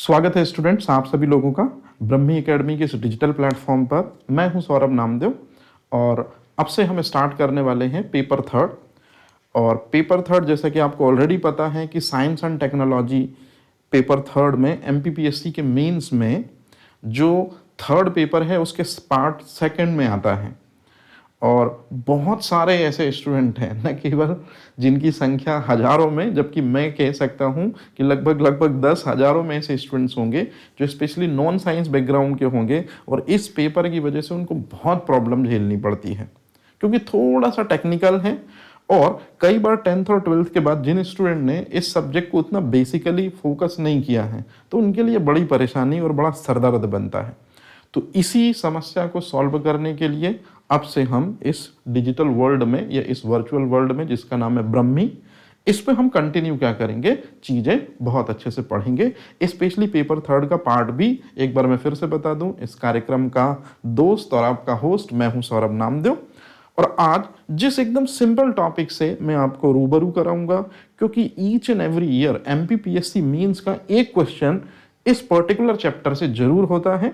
स्वागत है स्टूडेंट्स आप सभी लोगों का ब्रह्मी एकेडमी के इस डिजिटल प्लेटफॉर्म पर। मैं हूं सौरभ नामदेव और अब से हम स्टार्ट करने वाले हैं पेपर थर्ड। और पेपर थर्ड जैसा कि आपको ऑलरेडी पता है कि science and technology paper third में एमपीपीएससी के मेंस में जो थर्ड पेपर है उसके पार्ट सेकंड में आता है। और बहुत सारे ऐसे स्टूडेंट हैं न केवल जिनकी संख्या हजारों में, जबकि मैं कह सकता हूं कि लगभग 10,000 में ऐसे स्टूडेंट्स होंगे जो स्पेशली नॉन साइंस बैकग्राउंड के होंगे और इस पेपर की वजह से उनको बहुत प्रॉब्लम झेलनी पड़ती है क्योंकि थोड़ा सा टेक्निकल है। और कई बार 10th और 12th के बाद जिन स्टूडेंट ने इस सब्जेक्ट को उतना बेसिकली फोकस नहीं किया है तो उनके लिए बड़ी परेशानी और बड़ा सरदर्द बनता है। तो इसी समस्या को सॉल्व करने के लिए अब से हम इस डिजिटल वर्ल्ड में या इस वर्चुअल वर्ल्ड में जिसका नाम है ब्रह्मी, इस पे हम कंटिन्यू क्या करेंगे, चीजें बहुत अच्छे से पढ़ेंगे। स्पेशली पेपर थर्ड का पार्ट भी एक बार मैं फिर से बता दूं, इस कार्यक्रम का दोस्त और आपका होस्ट मैं हूं सौरभ नामदेव। और आज जिस एकदम सिंपल टॉपिक से मैं आपको रूबरू कराऊंगा, क्योंकि each and every year MPPSC means का एक क्वेश्चन इस पर्टिकुलर चैप्टर से जरूर होता है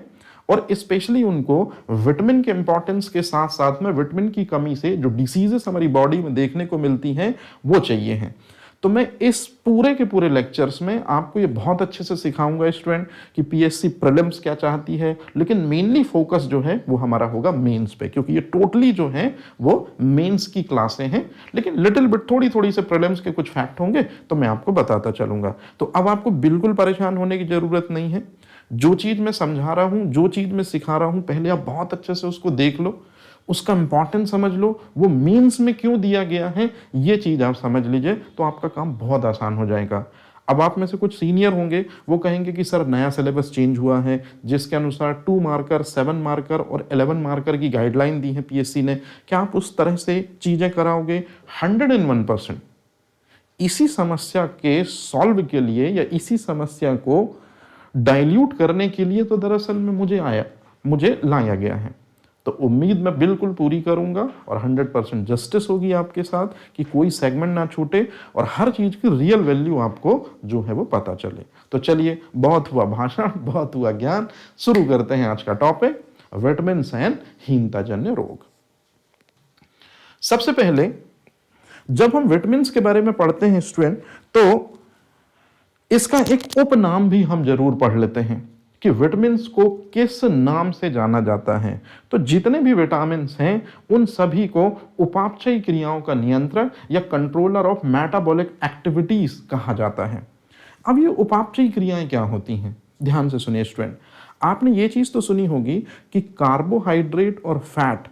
और स्पेशली उनको विटामिन के इंपॉर्टेंस के साथ साथ में विटामिन की कमी से जो डिसीजेस हमारी बॉडी में देखने को मिलती हैं वो चाहिए हैं। तो मैं इस पूरे के पूरे लेक्चर्स में आपको ये बहुत अच्छे से सिखाऊंगा स्टूडेंट कि पीएससी प्रीलिम्स क्या चाहती है, लेकिन मेनली फोकस जो है वो हमारा होगा मेंस पे, क्योंकि ये टोटली जो है वो मेंस की क्लासें हैं। लेकिन लिटिल बिट थोड़ी थोड़ी से प्रीलिम्स के कुछ फैक्ट होंगे तो मैं आपको बताता चलूंगा। तो अब आपको बिल्कुल परेशान होने की जरूरत नहीं है। जो चीज मैं समझा रहा हूं, जो चीज मैं सिखा रहा हूं, पहले आप बहुत अच्छे से उसको देख लो, उसका इंपॉर्टेंस समझ लो, वो मीन्स में क्यों दिया गया है ये चीज आप समझ लीजिए तो आपका काम बहुत आसान हो जाएगा। अब आप में से कुछ सीनियर होंगे वो कहेंगे कि सर नया सिलेबस चेंज हुआ है जिसके अनुसार 2 मार्कर, 7 मार्कर और 11 मार्कर की गाइडलाइन दी है पीएससी ने, क्या आप उस तरह से चीजें कराओगे? 101%। इसी समस्या के सॉल्व के लिए या इसी समस्या को डाइल्यूट करने के लिए तो दरअसल में मुझे लाया गया है। तो उम्मीद मैं बिल्कुल पूरी करूंगा और 100% जस्टिस होगी आपके साथ कि कोई सेगमेंट ना छूटे और हर चीज की रियल वैल्यू आपको जो है वो पता चले। तो चलिए, बहुत हुआ भाषण, बहुत हुआ ज्ञान, शुरू करते हैं आज का टॉपिक, विटामिन एंड हीनताजन्य रोग। सबसे पहले जब हम विटामिन के बारे में पढ़ते हैं स्टूडेंट तो इसका एक उपनाम भी हम जरूर पढ़ लेते हैं कि विटामिन को किस नाम से जाना जाता है। तो जितने भी विटामिन हैं उन सभी को उपापचयी क्रियाओं का नियंत्रक या कंट्रोलर ऑफ मेटाबॉलिक एक्टिविटीज कहा जाता है। अब ये उपापचयी क्रियाएं क्या होती हैं, ध्यान से सुनिए स्टूडेंट। आपने ये चीज तो सुनी होगी कि कार्बोहाइड्रेट और फैट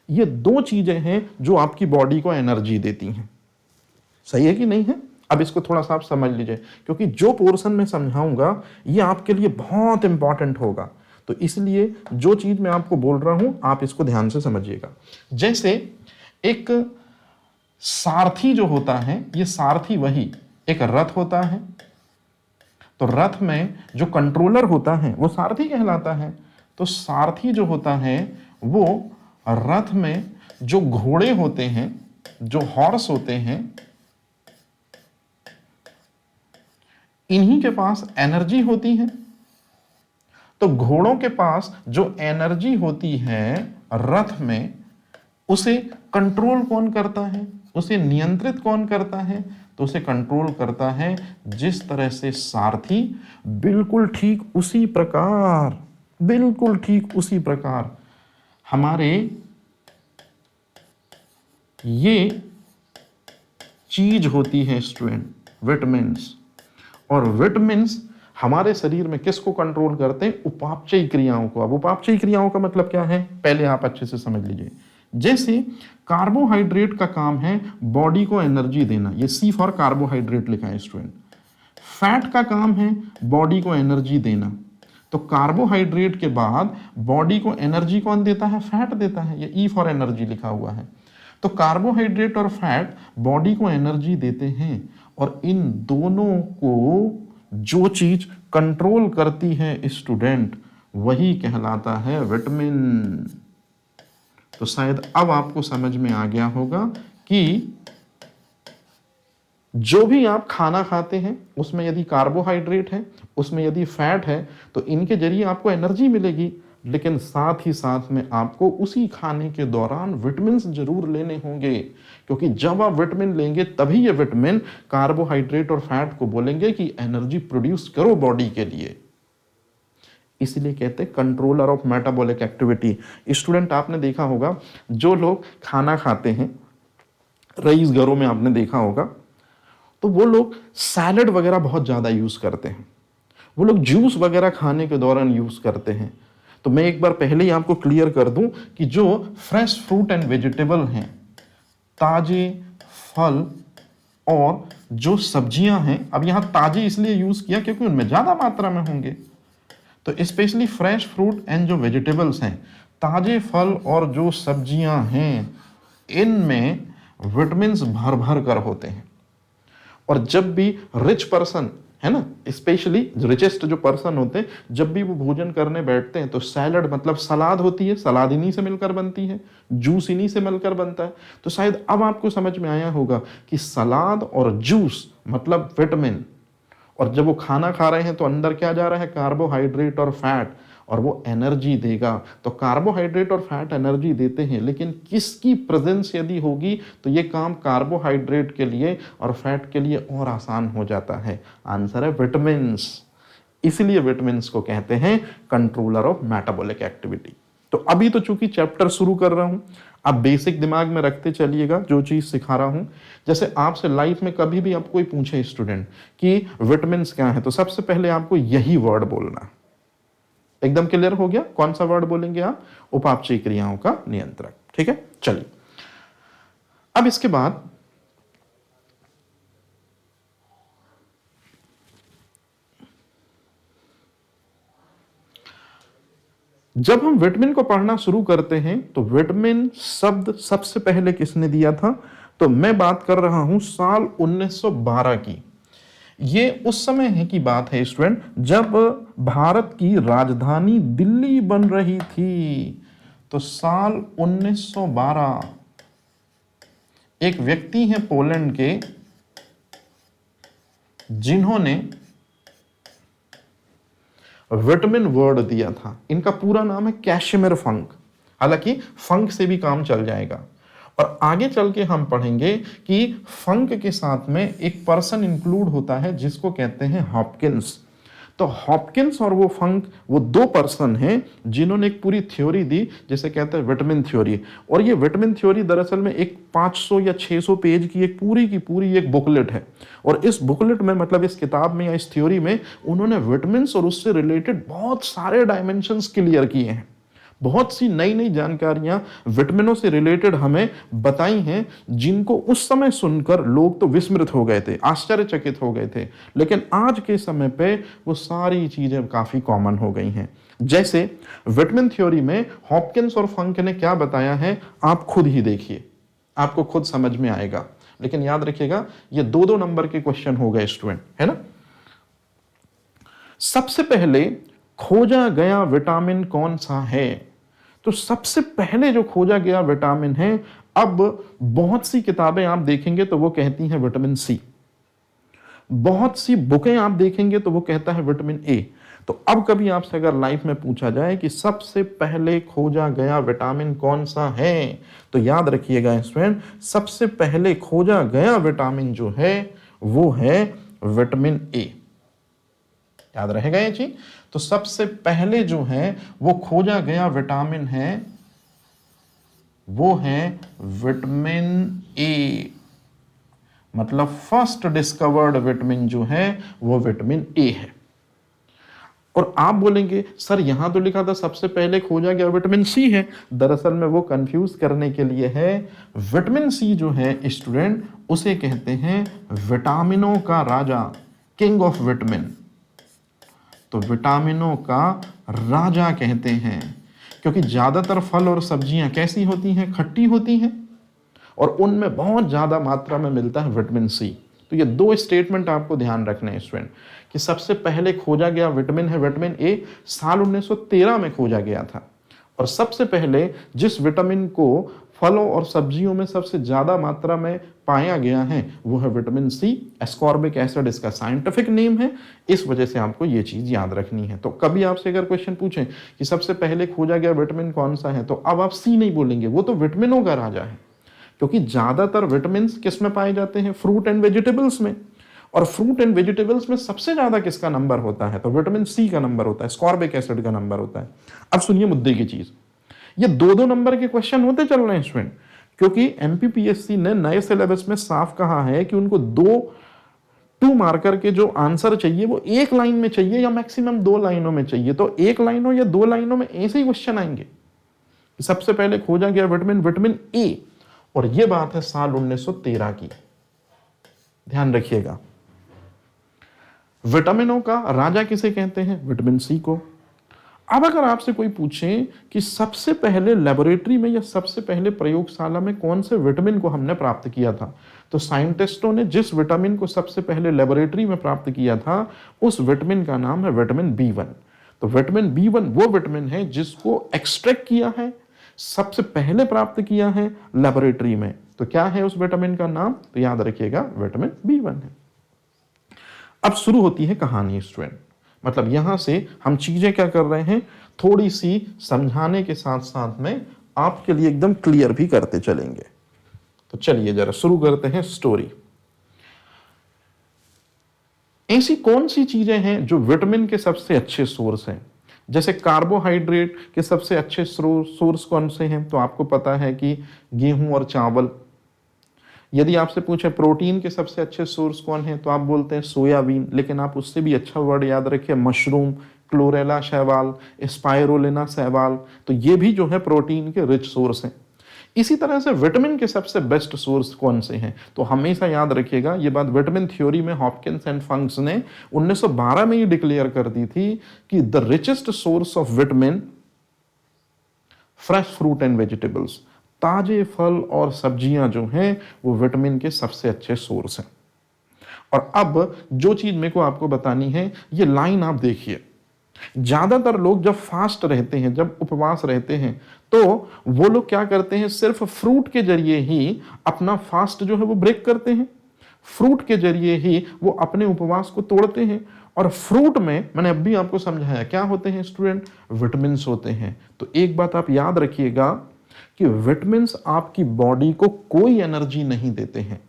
ये दो चीजें हैं जो आपकी बॉडी को एनर्जी देती हैं। सही है कि नहीं है? अब इसको थोड़ा सा आप समझ लीजिए क्योंकि जो पोर्शन मैं समझाऊंगा ये आपके लिए बहुत इंपॉर्टेंट होगा। तो इसलिए जो चीज मैं आपको बोल रहा हूं आप इसको ध्यान से समझिएगा। जैसे एक सारथी जो होता है, ये सारथी वही एक रथ होता है, तो रथ में जो कंट्रोलर होता है वो सारथी कहलाता है। तो सारथी जो होता है वो रथ में जो घोड़े होते हैं, जो हॉर्स होते हैं, इन्हीं के पास एनर्जी होती है। तो घोड़ों के पास जो एनर्जी होती है रथ में, उसे कंट्रोल कौन करता है, उसे नियंत्रित कौन करता है? तो उसे कंट्रोल करता है जिस तरह से सारथी, बिल्कुल ठीक उसी प्रकार हमारे ये चीज होती है स्टूडेंट, विटामिन्स। और विटामिन्स हमारे शरीर में किसको कंट्रोल करते हैं? उपापचयी क्रियाओं को। अब उपापचयी क्रियाओं का मतलब क्या है पहले आप अच्छे से समझ लीजिए। जैसे कार्बोहाइड्रेट का काम है बॉडी को एनर्जी देना, ये सी फॉर कार्बोहाइड्रेट लिखा है स्टूडेंट। फैट का काम है बॉडी को एनर्जी देना। तो कार्बोहाइड्रेट के बाद बॉडी को एनर्जी कौन देता है? फैट देता है, ये ई फॉर एनर्जी लिखा हुआ है। तो कार्बोहाइड्रेट और फैट बॉडी को एनर्जी देते हैं और इन दोनों को जो चीज कंट्रोल करती है स्टूडेंट वही कहलाता है विटामिन। तो शायद अब आपको समझ में आ गया होगा कि जो भी आप खाना खाते हैं उसमें यदि कार्बोहाइड्रेट है, उसमें यदि फैट है, तो इनके जरिए आपको एनर्जी मिलेगी। लेकिन साथ ही साथ में आपको उसी खाने के दौरान विटामिन जरूर लेने होंगे, क्योंकि जब आप विटामिन लेंगे तभी ये विटामिन कार्बोहाइड्रेट और फैट को बोलेंगे कि एनर्जी प्रोड्यूस करो बॉडी के लिए। इसलिए कहते हैं controller of metabolic activity. Student, आपने देखा होगा जो लोग खाना खाते हैं, रईस घरों में आपने देखा होगा, तो वो लोग सैलड वगैरह बहुत ज़्यादा यूज़ करते हैं, वो लोग जूस वगैरह खाने के दौरान यूज़ करते हैं। तो मैं एक बार पहले ही आपको क्लियर कर दूं कि जो फ्रेश फ्रूट एंड वेजिटेबल हैं, ताजे फल और जो सब्जियां हैं, अब यहाँ ताजे इसलिए यूज़ किया क्योंकि उनमें ज़्यादा मात्रा में होंगे, तो स्पेशली फ्रेश फ्रूट एंड जो वेजिटेबल्स हैं, ताजे फल और जो सब्जियां हैं, इनमें विटामिन्स भर भर कर होते हैं। और जब भी रिच पर्सन है ना, स्पेशली रिचेस्ट जो पर्सन होते हैं, जब भी वो भोजन करने बैठते हैं तो सैलड मतलब सलाद होती है, सलाद इन्हीं से मिलकर बनती है, जूस इन्हीं से मिलकर बनता है। तो शायद अब आपको समझ में आया होगा कि सलाद और जूस मतलब विटामिन, और जब वो खाना खा रहे हैं तो अंदर क्या जा रहा है, कार्बोहाइड्रेट और फैट, और वो एनर्जी देगा। तो कार्बोहाइड्रेट और फैट एनर्जी देते हैं, लेकिन किसकी प्रेजेंस यदि होगी तो ये काम कार्बोहाइड्रेट के लिए और फैट के लिए और आसान हो जाता है। आंसर है विटामिन्स। इसलिए विटामिन्स को कहते हैं कंट्रोलर ऑफ मेटाबॉलिक एक्टिविटी। तो अभी तो चूंकि चैप्टर शुरू कर रहा हूं, आप बेसिक दिमाग में रखते चलिएगा जो चीज सिखा रहा हूं। जैसे आपसे लाइफ में कभी भी आप कोई पूछे स्टूडेंट कि विटामिन्स क्या है, तो सबसे पहले आपको यही वर्ड बोलना। एकदम क्लियर हो गया? कौन सा वर्ड बोलेंगे आप? उपापचयी क्रियाओं का नियंत्रक। ठीक है, चलिए अब इसके बाद जब हम विटामिन को पढ़ना शुरू करते हैं तो विटामिन शब्द सबसे पहले किसने दिया था? तो मैं बात कर रहा हूं साल 1912 की। ये उस समय है की बात है स्टूडेंट, जब भारत की राजधानी दिल्ली बन रही थी। तो साल 1912 एक व्यक्ति हैं पोलैंड के, जिन्होंने विटामिन वर्ड दिया था। इनका पूरा नाम है कैसिमिर फंक। हालांकि फंक से भी काम चल जाएगा, और आगे चल के हम पढ़ेंगे कि फंक के साथ में एक पर्सन इंक्लूड होता है जिसको कहते हैं हॉपकिंस। तो हॉपकिंस और वो फंक, वो दो पर्सन हैं जिन्होंने एक पूरी थ्योरी दी जिसे कहते हैं विटामिन थ्योरी। और ये विटामिन थ्योरी दरअसल में एक 500 या 600 पेज की एक पूरी एक बुकलेट है। और इस बुकलेट में, मतलब इस किताब में या इस थ्योरी में, उन्होंने विटामिन और उससे रिलेटेड बहुत सारे डायमेंशंस क्लियर किए हैं। बहुत सी नई नई जानकारियां विटामिनों से रिलेटेड हमें बताई हैं, जिनको उस समय सुनकर लोग तो विस्मृत हो गए थे, आश्चर्यचकित हो गए थे। लेकिन आज के समय पे वो सारी चीजें काफी कॉमन हो गई हैं। जैसे विटामिन थ्योरी में हॉपकिंस और फंक ने क्या बताया है, आप खुद ही देखिए, आपको खुद समझ में आएगा। लेकिन याद रखिएगा, ये 2-2 नंबर के क्वेश्चन हो गए स्टूडेंट, है ना। सबसे पहले खोजा गया विटामिन कौन सा है? तो सबसे पहले जो खोजा गया विटामिन है, अब बहुत सी किताबें आप देखेंगे तो वो कहती हैं विटामिन सी, बहुत सी बुकें आप देखेंगे तो वो कहता है विटामिन ए। तो अब कभी आपसे अगर लाइफ में पूछा जाए कि सबसे पहले खोजा गया विटामिन कौन सा है, तो याद रखिएगा स्टूडेंट, सबसे पहले खोजा गया विटामिन जो है वो है विटामिन ए। याद रहेगा ये चीज। तो सबसे पहले जो है वो खोजा गया विटामिन है, वो है विटामिन ए। मतलब फर्स्ट डिस्कवर्ड विटामिन जो है वो विटामिन ए है। और आप बोलेंगे सर यहां तो लिखा था सबसे पहले खोजा गया विटामिन सी है। दरअसल में वो कंफ्यूज करने के लिए है। विटामिन सी जो है स्टूडेंट, उसे कहते हैं विटामिनों का राजा, किंग ऑफ विटामिन। तो विटामिनों का राजा कहते हैं, क्योंकि ज्यादातर फल और सब्जियां कैसी होती हैं? खट्टी होती हैं, और उनमें बहुत ज्यादा मात्रा में मिलता है विटामिन सी। तो ये 2 स्टेटमेंट आपको ध्यान रखने हैं स्टूडेंट, कि सबसे पहले खोजा गया विटामिन है विटामिन ए, साल 1913 में खोजा गया था। और सबसे पहले जिस विटामिन को फलों और सब्जियों में सबसे ज्यादा मात्रा में पाया गया है वो है विटामिन सी। एस्कॉर्बिक एसिड इसका साइंटिफिक नेम है, इस वजह से आपको ये चीज याद रखनी है। तो कभी आपसे अगर क्वेश्चन पूछें कि सबसे पहले खोजा गया विटामिन कौन सा है, तो अब आप सी नहीं बोलेंगे, वो तो विटामिनों का राजा है, क्योंकि ज्यादातर विटामिन किस में पाए जाते हैं? फ्रूट एंड वेजिटेबल्स में। और फ्रूट एंड वेजिटेबल्स में सबसे ज्यादा किसका नंबर होता है? तो विटामिन सी का नंबर होता है, स्कॉर्बिक एसिड का नंबर होता है। अब सुनिए मुद्दे की चीज, ये दो दो नंबर के क्वेश्चन होते चल रहे हैं स्टूडेंट, क्योंकि एमपीपीएससी ने नए सिलेबस में साफ कहा है कि उनको 2 मार्कर के जो आंसर चाहिए वो एक लाइन में चाहिए या मैक्सिमम 2 लाइनों में चाहिए। तो एक लाइनों या 2 लाइनों में ऐसे ही क्वेश्चन आएंगे। सबसे पहले खोजा गया विटामिन ए, और ये बात है साल 1913 की, ध्यान रखिएगा। विटामिनों का राजा किसे कहते हैं? विटामिन सी को। अब अगर आपसे कोई पूछे कि सबसे पहले लेबोरेटरी में या सबसे पहले प्रयोगशाला में कौन से विटामिन को हमने प्राप्त किया था, तो साइंटिस्टों ने जिस विटामिन को सबसे पहले लेबोरेटरी में प्राप्त किया था उस विटामिन का नाम है विटामिन बी1। तो विटामिन बी1 वो विटामिन है जिसको एक्सट्रैक्ट किया है, सबसे पहले प्राप्त किया है लेबोरेटरी में। तो क्या है उस विटामिन का नाम? तो याद रखिएगा विटामिन बी1 है। अब शुरू होती है कहानी स्टूडेंट, मतलब यहां से हम चीजें क्या कर रहे हैं, थोड़ी सी समझाने के साथ साथ में आपके लिए एकदम क्लियर भी करते चलेंगे। तो चलिए जरा शुरू करते हैं स्टोरी। ऐसी कौन सी चीजें हैं जो विटामिन के सबसे अच्छे सोर्स हैं? जैसे कार्बोहाइड्रेट के सबसे अच्छे सोर्स कौन से हैं? तो आपको पता है कि गेहूं और चावल। यदि आपसे पूछे प्रोटीन के सबसे अच्छे सोर्स कौन है, तो आप बोलते हैं सोयाबीन, लेकिन आप उससे भी अच्छा वर्ड याद रखिए मशरूम, क्लोरेला शैवाल, स्पाइरुलिना शैवाल। तो ये भी जो है प्रोटीन के रिच सोर्स हैं। इसी तरह से विटामिन के सबसे बेस्ट सोर्स कौन से हैं? तो हमेशा याद रखिएगा ये बात, विटामिन थ्योरी में हॉपकिंस एंड फंक्स ने 1912 में ही डिक्लेयर कर दी थी कि the richest source of vitamin fresh fruit and vegetables, ताजे फल और सब्जियां जो हैं वो विटामिन के सबसे अच्छे सोर्स हैं। और अब जो चीज मेरे को आपको बतानी है, ये लाइन आप देखिए। ज्यादातर लोग जब फास्ट रहते हैं, जब उपवास रहते हैं, तो वो लोग क्या करते हैं, सिर्फ फ्रूट के जरिए ही अपना फास्ट जो है वो ब्रेक करते हैं, फ्रूट के जरिए ही वो अपने उपवास को तोड़ते हैं। और फ्रूट में मैंने अभी आपको समझाया क्या होते हैं स्टूडेंट, विटामिन होते हैं। तो एक बात आप याद रखिएगा कि विटामिन्स आपकी बॉडी को कोई एनर्जी नहीं देते हैं,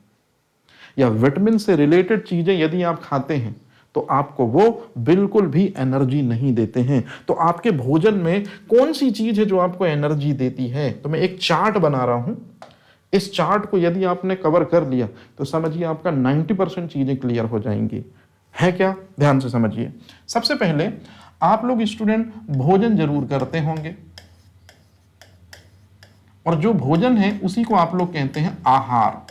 या विटामिन से रिलेटेड चीजें यदि आप खाते हैं तो आपको वो बिल्कुल भी एनर्जी नहीं देते हैं। तो आपके भोजन में कौन सी चीज है जो आपको एनर्जी देती है? तो मैं एक चार्ट बना रहा हूं, इस चार्ट को यदि आपने कवर कर लिया तो समझिए आपका 90% चीजें क्लियर हो जाएंगी। है क्या? ध्यान से समझिए। सबसे पहले आप लोग स्टूडेंट भोजन जरूर करते होंगे, और जो भोजन है उसी को आप लोग कहते हैं आहार।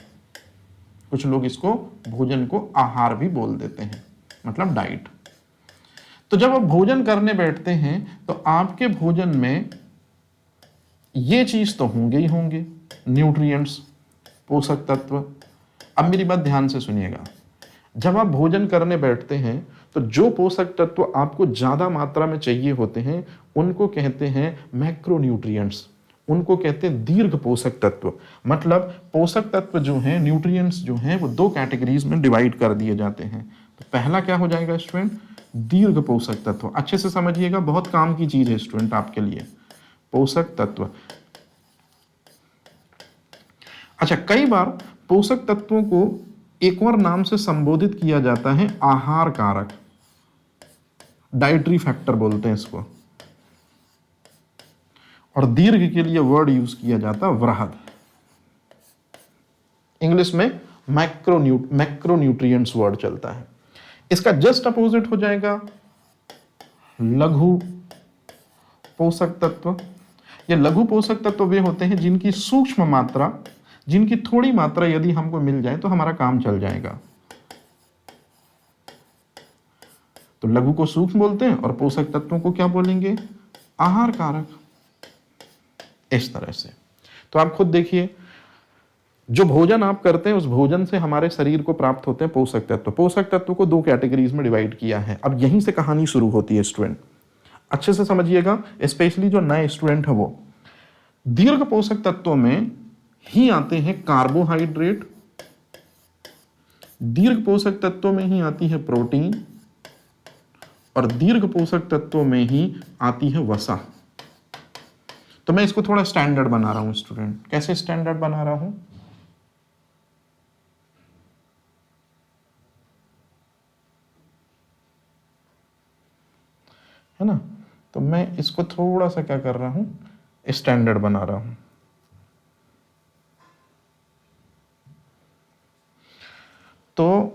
कुछ लोग इसको भोजन को आहार भी बोल देते हैं, मतलब डाइट। तो जब आप भोजन करने बैठते हैं तो आपके भोजन में ये चीज तो होंगे ही होंगे, न्यूट्रिएंट्स, पोषक तत्व। अब मेरी बात ध्यान से सुनिएगा, जब आप भोजन करने बैठते हैं तो जो पोषक तत्व आपको ज्यादा मात्रा में चाहिए होते हैं उनको कहते हैं मैक्रोन्यूट्रिएंट्स, उनको कहते हैं दीर्घ पोषक तत्व। मतलब पोषक तत्व जो हैं, न्यूट्रिएंट्स जो हैं, वो 2 कैटेगरीज में डिवाइड कर दिए जाते हैं। तो पहला क्या हो जाएगा स्टूडेंट, दीर्घ पोषक तत्व। अच्छे से समझिएगा, बहुत काम की चीज है स्टूडेंट आपके लिए, पोषक तत्व। अच्छा, कई बार पोषक तत्वों को एक और नाम से संबोधित किया जाता है, आहार कारक, डाइटरी फैक्टर बोलते हैं इसको। और दीर्घ के लिए वर्ड यूज किया जाता है वृहद, इंग्लिश में मैक्रोन्यूट्रिएंट्स वर्ड चलता है। इसका जस्ट अपोजिट हो जाएगा लघु पोषक तत्व। ये लघु पोषक तत्व वे होते हैं जिनकी सूक्ष्म मात्रा, जिनकी थोड़ी मात्रा यदि हमको मिल जाए तो हमारा काम चल जाएगा। तो लघु को सूक्ष्म बोलते हैं और पोषक तत्वों को क्या बोलेंगे, आहार कारक। इस तरह से तो आप खुद देखिए, जो भोजन आप करते हैं उस भोजन से हमारे शरीर को प्राप्त होते हैं पोषक तत्व। पोषक तत्व को 2 कैटेगरीज में डिवाइड किया है। अब यहीं से कहानी शुरू होती है स्टूडेंट, अच्छे से समझिएगा, स्पेशली जो नए स्टूडेंट है वो। दीर्घ पोषक तत्वों में ही आते हैं कार्बोहाइड्रेट, दीर्घ पोषक तत्वों में ही आती है प्रोटीन, और दीर्घ पोषक तत्वों में ही आती है वसा। तो मैं इसको थोड़ा स्टैंडर्ड बना रहा हूं स्टूडेंट। कैसे स्टैंडर्ड बना रहा हूं? है ना? तो मैं इसको थोड़ा सा क्या कर रहा हूं, स्टैंडर्ड बना रहा हूं। तो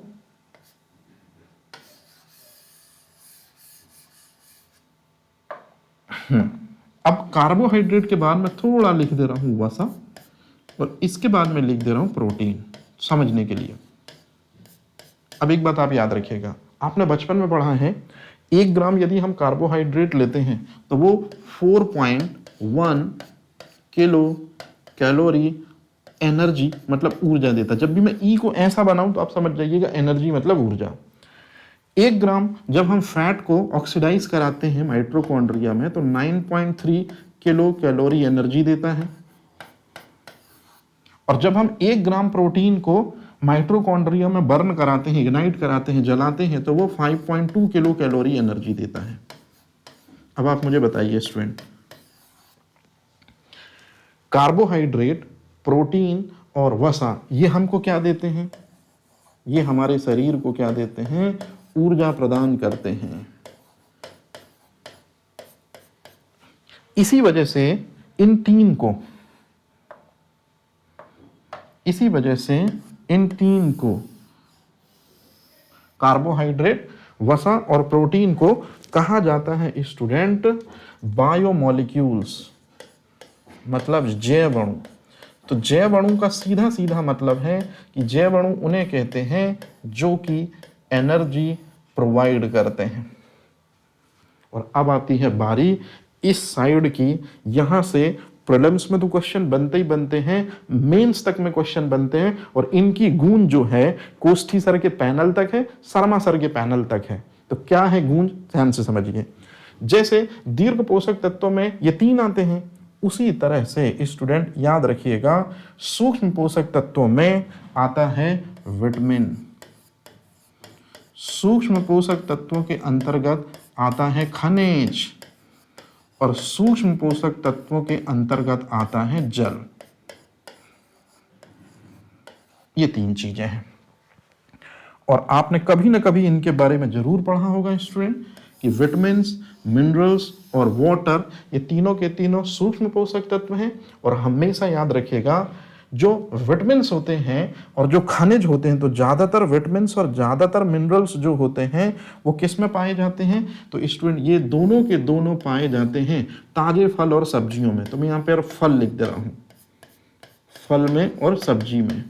अब कार्बोहाइड्रेट के बाद मैं थोड़ा लिख दे रहा हूं वसा, और इसके बाद में लिख दे रहा हूं प्रोटीन, समझने के लिए। अब एक बात आप याद रखिएगा, आपने बचपन में पढ़ा है 1 ग्राम यदि हम कार्बोहाइड्रेट लेते हैं तो वो 4.1 किलो कैलोरी एनर्जी मतलब ऊर्जा देता है। जब भी मैं ई को ऐसा बनाऊं तो आप समझ जाइएगा एनर्जी मतलब ऊर्जा। 1 ग्राम जब हम फैट को ऑक्सीडाइज कराते हैं माइटोकॉन्ड्रिया में तो 9.3 किलो कैलोरी एनर्जी देता है, और जब हम 1 ग्राम प्रोटीन को माइटोकॉन्ड्रिया में बर्न कराते हैं, इग्नाइट कराते हैं, जलाते हैं, तो वो 5.2 किलो कैलोरी एनर्जी देता है। अब आप मुझे बताइए स्टूडेंट, कार्बोहाइड्रेट, प्रोटीन और वसा ये हमको क्या देते हैं? ये हमारे शरीर को क्या देते हैं? ऊर्जा प्रदान करते हैं। इसी वजह से इन तीन को कार्बोहाइड्रेट, वसा और प्रोटीन को कहा जाता है स्टूडेंट बायोमोलिक्यूल्स, मतलब जैव अणु। तो जैव अणु का सीधा सीधा मतलब है कि जैव अणु उन्हें कहते हैं जो कि एनर्जी प्रोवाइड करते हैं। और अब आती है बारी इस साइड की। यहां से प्रीलिम्स में तो क्वेश्चन बनते ही बनते हैं, मेंस तक में क्वेश्चन बनते हैं, और इनकी गूंज जो है कोष्ठी सर के पैनल तक है, शर्मा सर के पैनल तक है। तो क्या है गूंज, ध्यान से समझिए। जैसे दीर्घ पोषक तत्वों में ये 3 आते हैं, उसी तरह से स्टूडेंट याद रखिएगा सूक्ष्म पोषक तत्वों में आता है विटामिन। सूक्ष्म पोषक तत्वों के अंतर्गत आता है खनिज, और सूक्ष्म पोषक तत्वों के अंतर्गत आता है जल। ये 3 चीजें हैं, और आपने कभी ना कभी इनके बारे में जरूर पढ़ा होगा स्टूडेंट कि विटामिन्स, मिनरल्स और वाटर ये तीनों के तीनों सूक्ष्म पोषक तत्व हैं। और हमेशा याद रखिएगा जो विटामिन्स होते हैं और जो खनिज होते हैं, तो ज़्यादातर विटामिन्स और ज़्यादातर मिनरल्स जो होते हैं वो किस में पाए जाते हैं? तो स्टूडेंट ये दोनों के दोनों पाए जाते हैं ताजे फल और सब्जियों में। तो मैं यहाँ पर फल लिख दे रहा हूँ, फल में और सब्जी में।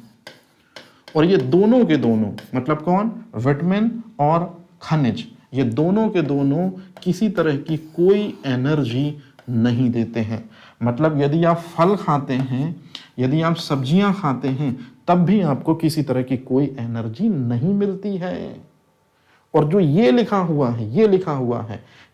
और ये दोनों के दोनों मतलब कौन? विटामिन और खनिज, ये दोनों के दोनों किसी तरह की कोई एनर्जी नहीं देते हैं। मतलब यदि आप फल खाते हैं, यदि आप सब्जियां खाते हैं, तब भी आपको किसी तरह की कोई एनर्जी नहीं मिलती है। और जो ये लिखा हुआ है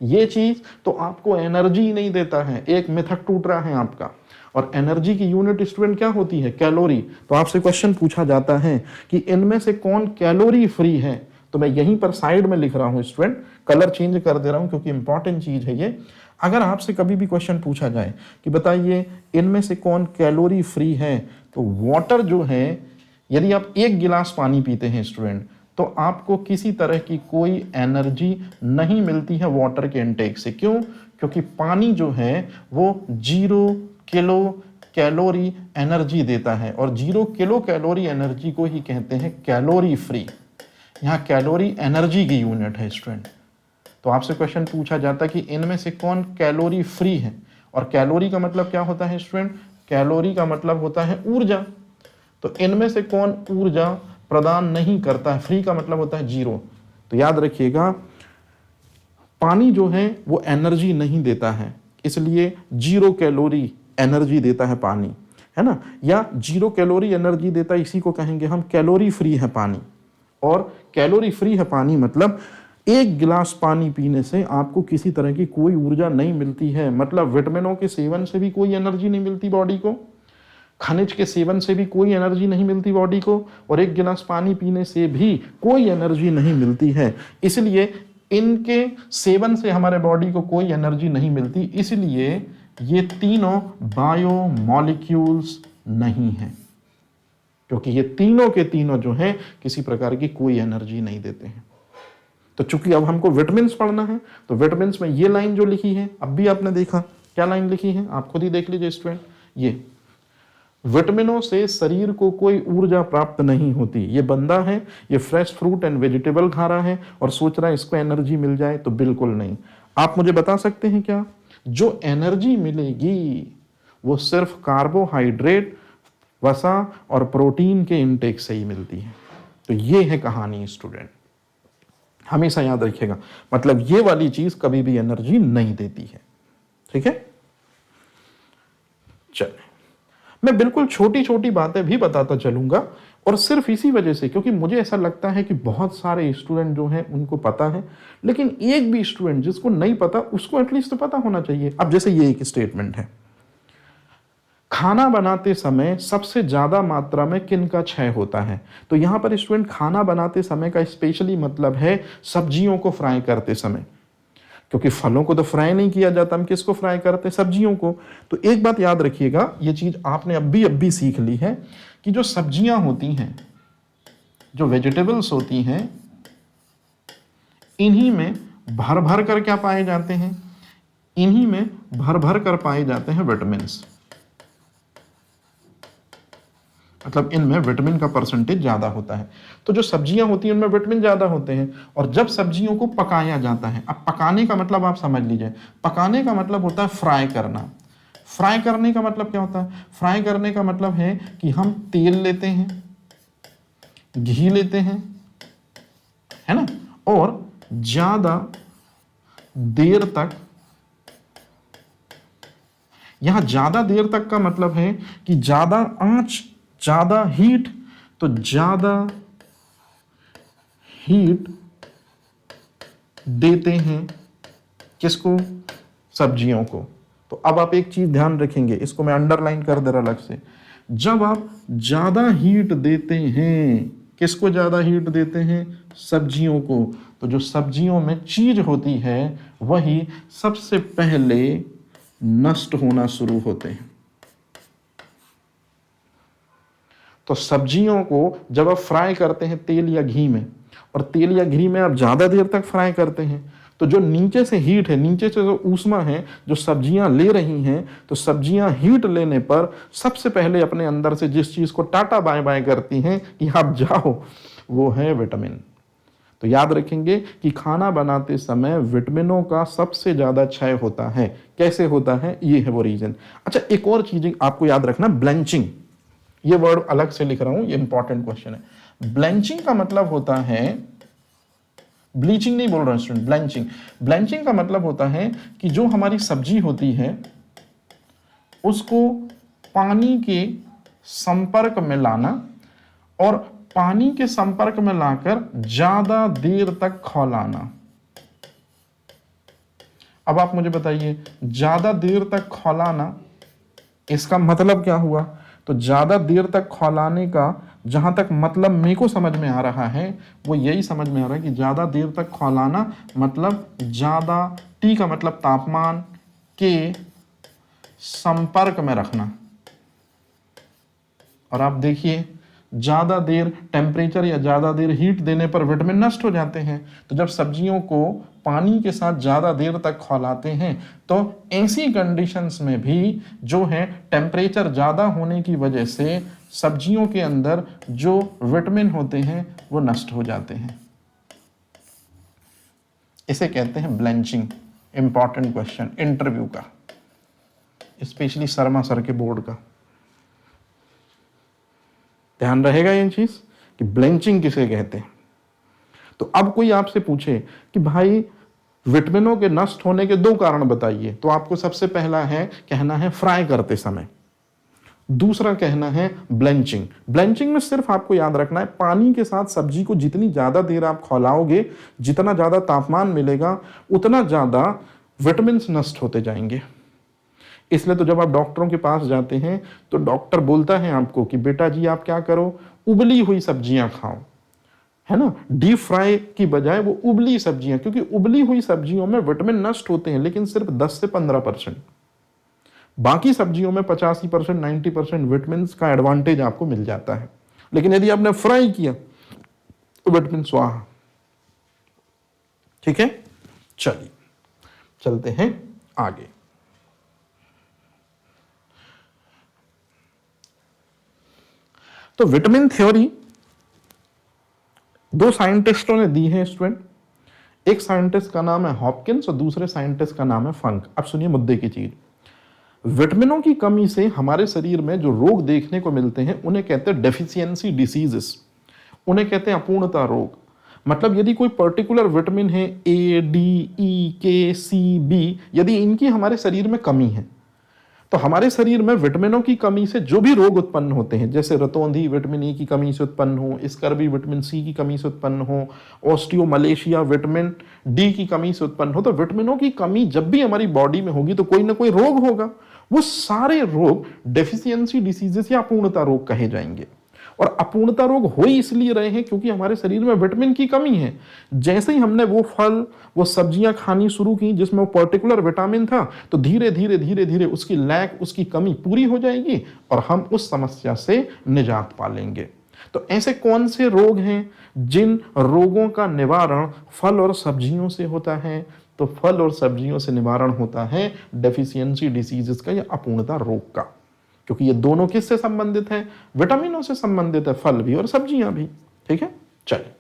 ये चीज तो आपको एनर्जी नहीं देता है। एक मेथड टूट रहा है आपका। और एनर्जी की यूनिट स्टूडेंट क्या होती है? कैलोरी। तो आपसे क्वेश्चन पूछा जाता है कि इनमें से कौन कैलोरी फ्री है? तो मैं यहीं पर साइड में लिख रहा हूं स्टूडेंट, कलर चेंज कर दे रहा हूं क्योंकि इंपॉर्टेंट चीज है ये। अगर आपसे कभी भी क्वेश्चन पूछा जाए कि बताइए इनमें से कौन कैलोरी फ्री है, तो वाटर जो है, यदि आप 1 गिलास पानी पीते हैं स्टूडेंट, तो आपको किसी तरह की कोई एनर्जी नहीं मिलती है वाटर के इनटेक से। क्यों? क्योंकि पानी जो है वो 0 किलो कैलोरी एनर्जी देता है, और 0 किलो कैलोरी एनर्जी को ही कहते हैं कैलोरी फ्री। यहाँ कैलोरी एनर्जी की यूनिट है स्टूडेंट। तो आपसे क्वेश्चन पूछा जाता है कि इनमें से कौन कैलोरी फ्री है, और कैलोरी का मतलब क्या होता है स्टूडेंट? कैलोरी का मतलब होता है ऊर्जा। तो इनमें से कौन ऊर्जा प्रदान नहीं करता है? फ्री का मतलब होता है 0। तो याद रखिएगा पानी जो है वो एनर्जी नहीं देता है, इसलिए 0 कैलोरी एनर्जी देता है पानी, है ना। या 0 कैलोरी एनर्जी देता है, इसी को कहेंगे हम कैलोरी फ्री है पानी। और कैलोरी फ्री है पानी मतलब 1 गिलास पानी पीने से आपको किसी तरह की कोई ऊर्जा नहीं मिलती है। मतलब विटामिनों के सेवन से भी कोई एनर्जी नहीं मिलती बॉडी को, खनिज के सेवन से भी कोई एनर्जी नहीं मिलती बॉडी को, और एक गिलास पानी पीने से भी कोई एनर्जी नहीं मिलती है। इसलिए इनके सेवन से हमारे बॉडी को कोई एनर्जी नहीं मिलती, इसलिए ये तीनों बायोमॉलिक्यूल्स नहीं हैं, क्योंकि ये तीनों के तीनों जो हैं किसी प्रकार की कोई एनर्जी नहीं देते हैं। तो चूंकि अब हमको विटामिन्स पढ़ना है, तो विटामिन्स में ये लाइन जो लिखी है, अब भी आपने देखा क्या लाइन लिखी है, आप खुद ही देख लीजिए स्टूडेंट, ये विटामिनों से शरीर को कोई ऊर्जा प्राप्त नहीं होती। ये बंदा है, ये फ्रेश फ्रूट एंड वेजिटेबल खा रहा है और सोच रहा है इसको एनर्जी मिल जाए, तो बिल्कुल नहीं। आप मुझे बता सकते हैं क्या, जो एनर्जी मिलेगी वो सिर्फ कार्बोहाइड्रेट, वसा और प्रोटीन के इनटेक से ही मिलती है। तो ये है कहानी स्टूडेंट, हमेशा याद रखिएगा, मतलब ये वाली चीज कभी भी एनर्जी नहीं देती है। ठीक है, चलिए मैं बिल्कुल छोटी छोटी बातें भी बताता चलूंगा, और सिर्फ इसी वजह से क्योंकि मुझे ऐसा लगता है कि बहुत सारे स्टूडेंट जो हैं उनको पता है, लेकिन एक भी स्टूडेंट जिसको नहीं पता उसको एटलीस्ट तो पता होना चाहिए। अब जैसे ये एक स्टेटमेंट है, खाना बनाते समय सबसे ज्यादा मात्रा में किन का क्षय होता है, तो यहां पर स्टूडेंट खाना बनाते समय का स्पेशली मतलब है सब्जियों को फ्राई करते समय, क्योंकि फलों को तो फ्राई नहीं किया जाता, हम किसको फ्राई करते, सब्जियों को। तो एक बात याद रखिएगा, ये चीज आपने अभी सीख ली है कि जो सब्जियां होती हैं, जो वेजिटेबल्स होती हैं, इन्हीं में भर भर कर क्या पाए जाते हैं, इन्हीं में भर भर कर पाए जाते हैं विटामिन्स, मतलब इनमें विटामिन का परसेंटेज ज्यादा होता है। तो जो सब्जियां होती हैं उनमें विटामिन ज्यादा होते हैं, और जब सब्जियों को पकाया जाता है, अब पकाने का मतलब आप समझ लीजिए, पकाने का मतलब होता है फ्राई करना। फ्राई करने का मतलब क्या होता है, फ्राई करने का मतलब है कि हम तेल लेते हैं, घी लेते हैं, है ना, और ज्यादा देर तक, यहां ज्यादा देर तक का मतलब है कि ज्यादा आंच, ज्यादा हीट, तो ज्यादा हीट देते हैं किसको, सब्जियों को। तो अब आप एक चीज ध्यान रखेंगे, इसको मैं अंडरलाइन कर दे रहा अलग से, जब आप ज्यादा हीट देते हैं, किसको ज्यादा हीट देते हैं, सब्जियों को, तो जो सब्जियों में चीज होती है वही सबसे पहले नष्ट होना शुरू होते हैं। तो सब्जियों को जब आप फ्राई करते हैं तेल या घी में, और तेल या घी में आप ज्यादा देर तक फ्राई करते हैं, तो जो नीचे से हीट है, नीचे से जो ऊष्मा है जो सब्जियां ले रही हैं, तो सब्जियां हीट लेने पर सबसे पहले अपने अंदर से जिस चीज को टाटा बाय बाय करती हैं कि आप जाओ, वो है विटामिन। तो याद रखेंगे कि खाना बनाते समय विटामिनों का सबसे ज्यादा क्षय होता है। कैसे होता है, ये है वो रीजन। अच्छा, एक और चीज आपको याद रखना, ब्लेंचिंग, ये वर्ड अलग से लिख रहा हूं, ये इंपॉर्टेंट क्वेश्चन है। ब्लेंचिंग का मतलब होता है, ब्लीचिंग नहीं बोल रहा हूं स्टूडेंट, ब्लेंचिंग। ब्लेंचिंग का मतलब होता है कि जो हमारी सब्जी होती है उसको पानी के संपर्क में लाना, और पानी के संपर्क में लाकर ज्यादा देर तक खौलाना। अब आप मुझे बताइए, ज्यादा देर तक खौलाना, इसका मतलब क्या हुआ, तो ज्यादा देर तक खौलाने का जहां तक मतलब मेरे को समझ में आ रहा है वो यही समझ में आ रहा है कि ज्यादा देर तक खौलाना मतलब ज्यादा, टी का मतलब तापमान के संपर्क में रखना। और आप देखिए, ज्यादा देर टेम्परेचर या ज्यादा देर हीट देने पर विटामिन नष्ट हो जाते हैं। तो जब सब्जियों को पानी के साथ ज्यादा देर तक खौलाते हैं, तो ऐसी कंडीशंस में भी जो है टेम्परेचर ज्यादा होने की वजह से सब्जियों के अंदर जो विटामिन होते हैं वो नष्ट हो जाते हैं। इसे कहते हैं ब्लेंचिंग। इंपॉर्टेंट क्वेश्चन इंटरव्यू का, स्पेशली शर्मा सर के बोर्ड का, ध्यान रहेगा ये चीज कि ब्लेंचिंग किसे कहते हैं। तो अब कोई आपसे पूछे कि भाई विटामिनों के नष्ट होने के 2 कारण बताइए, तो आपको सबसे पहला है कहना है फ्राई करते समय, दूसरा कहना है ब्लेंचिंग। ब्लेंचिंग में सिर्फ आपको याद रखना है पानी के साथ सब्जी को जितनी ज्यादा देर आप खौलाओगे, जितना ज्यादा तापमान मिलेगा, उतना ज्यादा विटामिन नष्ट होते जाएंगे। इसलिए तो जब आप डॉक्टरों के पास जाते हैं तो डॉक्टर बोलता है आपको कि बेटा जी आप क्या करो, उबली हुई सब्जियां खाओ, है ना, डीप फ्राई की बजाय वो उबली सब्जियां, क्योंकि उबली हुई सब्जियों में विटामिन नष्ट होते हैं लेकिन सिर्फ 10 से 15%, बाकी सब्जियों में 85% 90% विटामिन का एडवांटेज आपको मिल जाता है। लेकिन यदि आपने फ्राई किया तो विटामिन स्वाहा। ठीक है, चलिए चलते हैं आगे। तो विटामिन थ्योरी दो साइंटिस्टों ने दी है स्टूडेंट, एक साइंटिस्ट का नाम है हॉपकिंस और दूसरे साइंटिस्ट का नाम है फंक। अब सुनिए मुद्दे की चीज, विटामिनों की कमी से हमारे शरीर में जो रोग देखने को मिलते हैं उन्हें कहते हैं डेफिशिएंसी डिसीजेस, उन्हें कहते हैं अपूर्णता रोग। मतलब यदि कोई पर्टिकुलर विटामिन है ए, डी, ई, के, सी, बी, यदि इनकी हमारे शरीर में कमी है तो हमारे शरीर में विटामिनों की कमी से जो भी रोग उत्पन्न होते हैं, जैसे रतौंधी विटामिन ई की कमी से उत्पन्न हो, स्कर्वी विटामिन सी की कमी से उत्पन्न हो, ऑस्टियोमलेशिया विटामिन डी की कमी से उत्पन्न हो, तो विटामिनों की कमी जब भी हमारी बॉडी में होगी तो कोई ना कोई रोग होगा। वो सारे रोग डेफिशिएंसी डिसीजेस या अपूर्णता रोग कहे जाएंगे। और अपूर्णता रोग हो ही इसलिए रहे हैं क्योंकि हमारे शरीर में विटामिन की कमी है। जैसे ही हमने वो फल, वो सब्जियां खानी शुरू की जिसमें वो पर्टिकुलर विटामिन था, तो धीरे धीरे धीरे धीरे उसकी लैक, उसकी कमी पूरी हो जाएगी और हम उस समस्या से निजात पा लेंगे। तो ऐसे कौन से रोग हैं जिन रोगों का निवारण फल और सब्जियों से होता है? तो फल और सब्जियों से निवारण होता है डेफिशिएंसी डिसीजेस का या अपूर्णता रोग का, क्योंकि ये दोनों किससे संबंधित है? विटामिनों से संबंधित है, फल भी और सब्जियां भी। ठीक है, चलिए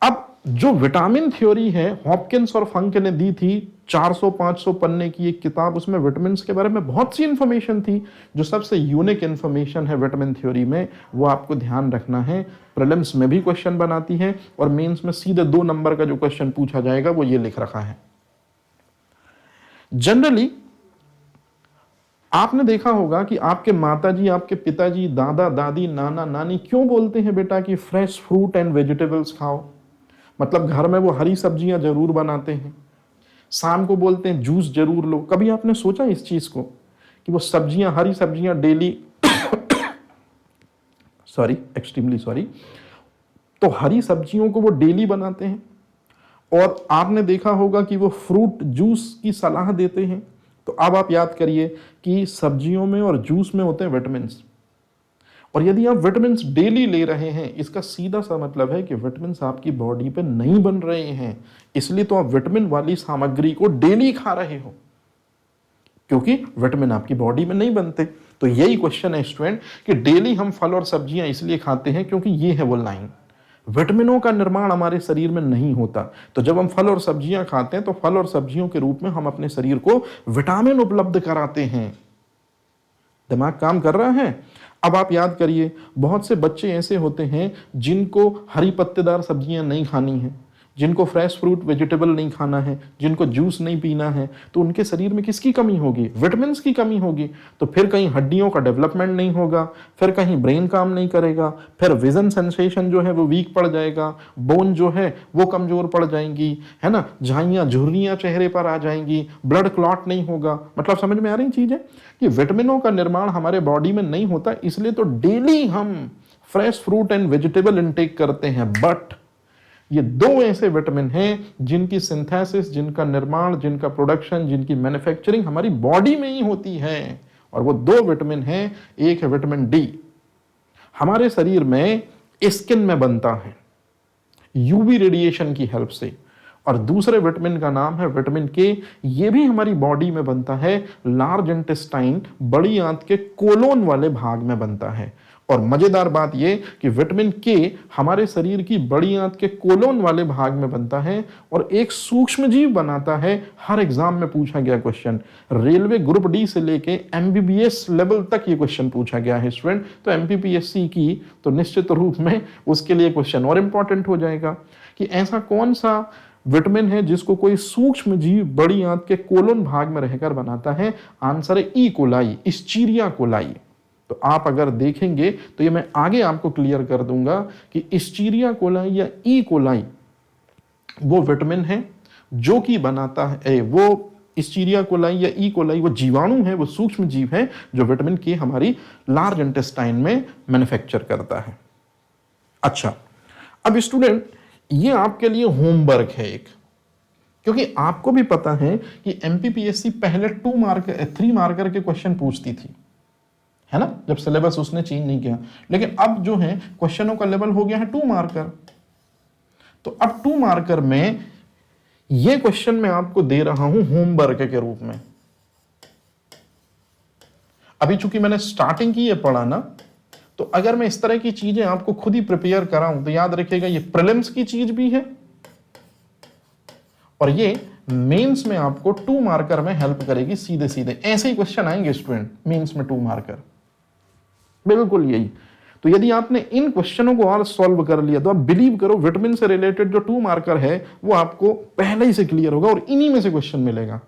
अब जो विटामिन थ्योरी है हॉपकिंस और फंक ने दी थी, 400-500 पन्ने की एक किताब, उसमें विटामिन के बारे में बहुत सी इंफॉर्मेशन थी। जो सबसे यूनिक इंफॉर्मेशन है विटामिन थ्योरी में वो आपको ध्यान रखना है, प्रीलिम्स में भी क्वेश्चन बनाती है और मेंस में सीधे 2 नंबर का जो क्वेश्चन पूछा जाएगा वो ये लिख रखा है। जनरली आपने देखा होगा कि आपके माताजी, आपके पिताजी, दादा दादी, नाना नानी क्यों बोलते हैं बेटा कि फ्रेश फ्रूट एंड वेजिटेबल्स खाओ? मतलब घर में वो हरी सब्जियां जरूर बनाते हैं, शाम को बोलते हैं जूस जरूर लो। कभी आपने सोचा इस चीज को कि वो सब्जियां, हरी सब्जियां डेली सॉरी, एक्सट्रीमली सॉरी, तो हरी सब्जियों को वो डेली बनाते हैं। और आपने देखा होगा कि वो फ्रूट जूस की सलाह देते हैं। तो अब आप याद करिए कि सब्जियों में और जूस में होते हैं विटामिन्स, और यदि आप विटामिन्स डेली ले रहे हैं इसका सीधा सा मतलब है कि विटामिन्स आपकी बॉडी पे नहीं बन रहे हैं, इसलिए तो आप विटामिन वाली सामग्री को डेली खा रहे हो, क्योंकि विटामिन आपकी बॉडी में नहीं बनते। तो यही क्वेश्चन है स्टूडेंट कि डेली हम फल और सब्जियां इसलिए खाते हैं क्योंकि ये है वो लाइन, विटामिनों का निर्माण हमारे शरीर में नहीं होता। तो जब हम फल और सब्जियां खाते हैं तो फल और सब्जियों के रूप में हम अपने शरीर को विटामिन उपलब्ध कराते हैं। दिमाग काम कर रहा है? अब आप याद करिए, बहुत से बच्चे ऐसे होते हैं जिनको हरी पत्तेदार सब्जियां नहीं खानी है, जिनको फ्रेश फ्रूट वेजिटेबल नहीं खाना है, जिनको जूस नहीं पीना है, तो उनके शरीर में किसकी कमी होगी? विटामिन्स की कमी होगी। तो फिर कहीं हड्डियों का डेवलपमेंट नहीं होगा, फिर कहीं ब्रेन काम नहीं करेगा, फिर विजन सेंसेशन जो है वो वीक पड़ जाएगा, बोन जो है वो कमजोर पड़ जाएंगी, है ना, झाइयाँ झुर्रियाँ चेहरे पर आ जाएंगी, ब्लड क्लॉट नहीं होगा। मतलब समझ में आ रही चीज है कि विटामिनों का निर्माण हमारे बॉडी में नहीं होता, इसलिए तो डेली हम fresh fruit and vegetable intake करते हैं। बट ये 2 ऐसे विटामिन हैं जिनकी सिंथेसिस, जिनका निर्माण, जिनका प्रोडक्शन, जिनकी मैन्युफैक्चरिंग हमारी बॉडी में ही होती है, और वो 2 विटामिन हैं। एक है विटामिन डी, हमारे शरीर में स्किन में बनता है यूवी रेडिएशन की हेल्प से, और दूसरे विटामिन का नाम है विटामिन के, ये भी हमारी बॉडी में बनता है, लार्ज इंटेस्टाइन, बड़ी आंत के कोलोन वाले भाग में बनता है। और मजेदार बात यह कि विटामिन के हमारे शरीर की बड़ी आंत के कोलोन वाले भाग में बनता है और एक सूक्ष्म जीव बनाता है। हर एग्जाम में पूछा गया क्वेश्चन, रेलवे ग्रुप डी से लेके एमबीबीएस लेवल तक ये क्वेश्चन पूछा गया है स्टूडेंट। तो एमपीपीएससी की तो निश्चित रूप में उसके लिए क्वेश्चन और इंपॉर्टेंट हो जाएगा कि ऐसा कौन सा विटामिन है जिसको कोई सूक्ष्म जीव बड़ी आंत के कोलोन भाग में रहकर बनाता है। आंसर है ई कोलाई, इस्चीरिया कोलाई। तो आप अगर देखेंगे तो ये मैं आगे आपको क्लियर कर दूंगा कि इस्चीरिया कोलाई या ई कोलाई वो विटामिन है जो कि बनाता है, वो इस्चीरिया कोलाई या ई कोलाई वो जीवाणु है, वो सूक्ष्म जीव है जो विटामिन के हमारी लार्ज इंटेस्टाइन में मैन्युफैक्चर करता है। अच्छा, अब स्टूडेंट ये आपके लिए होमवर्क है एक, क्योंकि आपको भी पता है कि एमपीपीएससी पहले 3 मार्कर के क्वेश्चन पूछती थी, है ना, जब सिलेबस उसने चेंज नहीं किया। लेकिन अब जो है क्वेश्चनों का लेवल हो गया है 2 मार्कर। तो अब 2 मार्कर में ये क्वेश्चन मैं आपको दे रहा हूं होमवर्क के रूप में। अभी चूंकि मैंने स्टार्टिंग की ये पढ़ा ना, तो अगर मैं इस तरह की चीजें आपको खुद ही प्रिपेयर कराऊं तो याद रखिएगा ये प्रीलिम्स की चीज भी है और ये मेंस में आपको 2 मार्कर में हेल्प करेगी। सीधे सीधे ऐसे ही क्वेश्चन आएंगे स्टूडेंट मेंस में 2 मार्कर, बिल्कुल यही। तो यदि आपने इन क्वेश्चनों को और सॉल्व कर लिया तो आप बिलीव करो विटामिन से रिलेटेड जो 2 मार्कर है वो आपको पहले ही से क्लियर होगा और इन्हीं में से क्वेश्चन मिलेगा।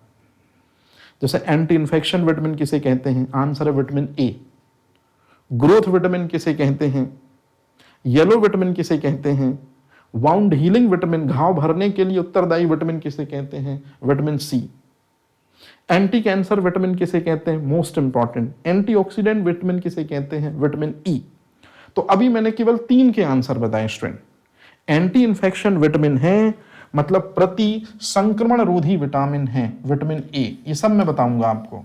जैसे एंटी इन्फेक्शन विटामिन किसे कहते हैं, आंसर है विटामिन ए। ग्रोथ विटामिन किसे कहते हैं, येलो विटामिन किसे कहते हैं। वाउंड हीलिंग विटामिन, घाव भरने के लिए उत्तरदायी विटामिन किसे कहते हैं, vitamin C. Anti cancer vitamin किसे कहते हैं, मोस्ट इंपॉर्टेंट। एंटीऑक्सीडेंट विटामिन किसे कहते हैं, विटामिन ई। तो अभी मैंने केवल 3 के आंसर बताए स्टूडेंट। एंटी इन्फेक्शन विटामिन है, मतलब प्रति संक्रमण रोधी विटामिन है विटामिन ए, ये सब मैं बताऊंगा आपको।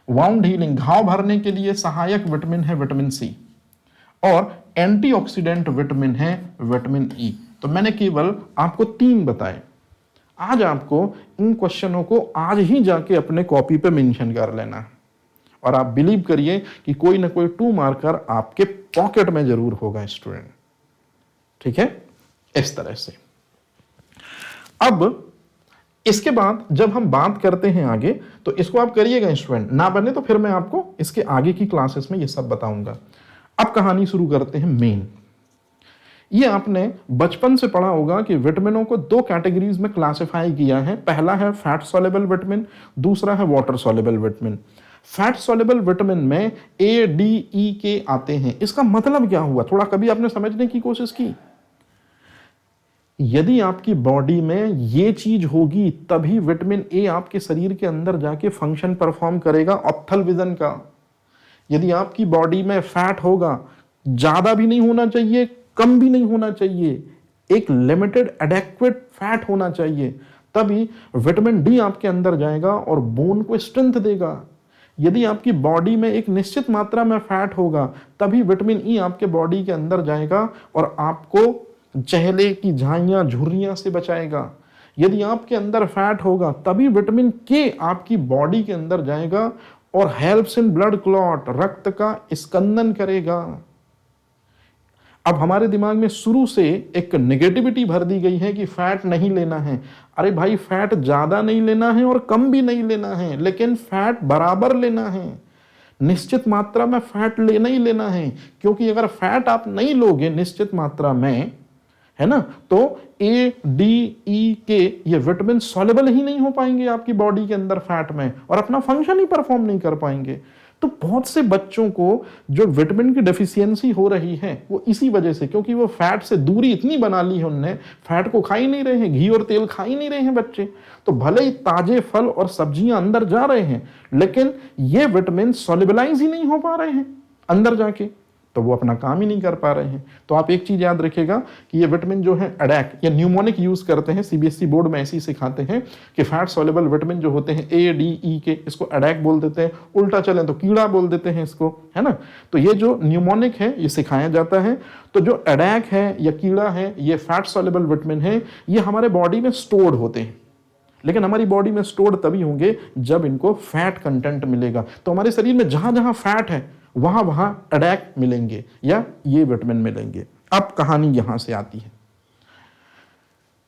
वाउंड हीलिंग, घाव भरने के लिए सहायक विटामिन है विटामिन सी। और एंटीऑक्सीडेंट विटामिन है विटामिन ई। तो मैंने केवल आपको 3 बताए। आज आपको इन क्वेश्चनों को आज ही जाके अपने कॉपी पे मेंशन कर लेना है और आप बिलीव करिए कि कोई ना कोई 2 मार्कर आपके पॉकेट में जरूर होगा स्टूडेंट, ठीक है, इस तरह से। अब इसके बाद जब हम बात करते हैं आगे, तो इसको आप करिएगा स्टूडेंट, ना बने तो फिर मैं आपको इसके आगे की क्लासेस में ये सब बताऊंगा। अब कहानी शुरू करते हैं मेन। ये आपने बचपन से पढ़ा होगा कि विटामिनों को 2 कैटेगरीज में क्लासिफाई किया है। पहला है फैट सॉल्युबल विटामिन, दूसरा है water soluble vitamin. Fat soluble vitamin में ए, डी, ई के आते हैं। इसका मतलब क्या हुआ, थोड़ा कभी आपने समझने की कोशिश की? यदि आपकी बॉडी में ये चीज होगी तभी विटामिन ए आपके शरीर के अंदर जाके फंक्शन परफॉर्म करेगा ऑप्थल विजन का। यदि आपकी बॉडी में फैट होगा, ज्यादा भी नहीं होना चाहिए, कम भी नहीं होना चाहिए, एक लिमिटेड एडेक्वेट फैट होना चाहिए, तभी विटामिन डी आपके अंदर जाएगा और बोन को स्ट्रेंथ देगा। यदि आपकी बॉडी में एक निश्चित मात्रा में फैट होगा तभी विटामिन ई आपके बॉडी के अंदर जाएगा और आपको चेहरे की झाइयां झुर्रियां से बचाएगा। यदि आपके अंदर फैट होगा तभी विटामिन के आपकी बॉडी के अंदर जाएगा और हेल्प्स इन ब्लड क्लॉट, रक्त का स्कंदन करेगा। अब हमारे दिमाग में शुरू से एक नेगेटिविटी भर दी गई है कि फैट नहीं लेना है। अरे भाई, फैट ज्यादा नहीं लेना है और कम भी नहीं लेना है, लेकिन फैट बराबर लेना है। निश्चित मात्रा में फैट लेना ही लेना है, क्योंकि अगर फैट आप नहीं लोगे निश्चित मात्रा में, है ना, तो ए, डी, ई के ये विटामिन सॉल्युबल ही नहीं हो पाएंगे आपकी बॉडी के अंदर फैट में और अपना फंक्शन ही परफॉर्म नहीं कर पाएंगे। तो बहुत से बच्चों को जो विटामिन की डेफिशिएंसी हो रही है वो इसी वजह से, क्योंकि वो फैट से दूरी इतनी बना ली है उनने, फैट को खा ही नहीं रहे हैं, घी और तेल खा ही नहीं रहे हैं बच्चे। तो भले ही ताजे फल और सब्जियां अंदर जा रहे हैं, लेकिन ये विटामिन सॉल्युबलाइज ही नहीं हो पा रहे हैं अंदर जाके, तो वो अपना काम ही नहीं कर पा रहे हैं। तो आप एक चीज याद रखिएगा कि ये विटामिन जो है अडैक या न्यूमोनिक यूज करते हैं, सीबीएसई बोर्ड में ऐसे ही सिखाते हैं कि फैट सॉल्युबल विटामिन जो होते हैं ए, डी, ई के, इसको अडैक बोल देते हैं, उल्टा चले तो कीड़ा बोल देते हैं इसको, है ना। तो ये जो न्यूमोनिक है ये सिखाया जाता है। तो जो अडैक है या कीड़ा है, ये फैट सॉल्युबल विटामिन है, ये हमारे बॉडी में स्टोर्ड होते हैं, लेकिन हमारी बॉडी में स्टोर्ड तभी होंगे जब इनको फैट कंटेंट मिलेगा। तो हमारे शरीर में जहां जहां फैट है वहां वहां अडैक मिलेंगे या ये विटामिन मिलेंगे। अब कहानी यहां से आती है।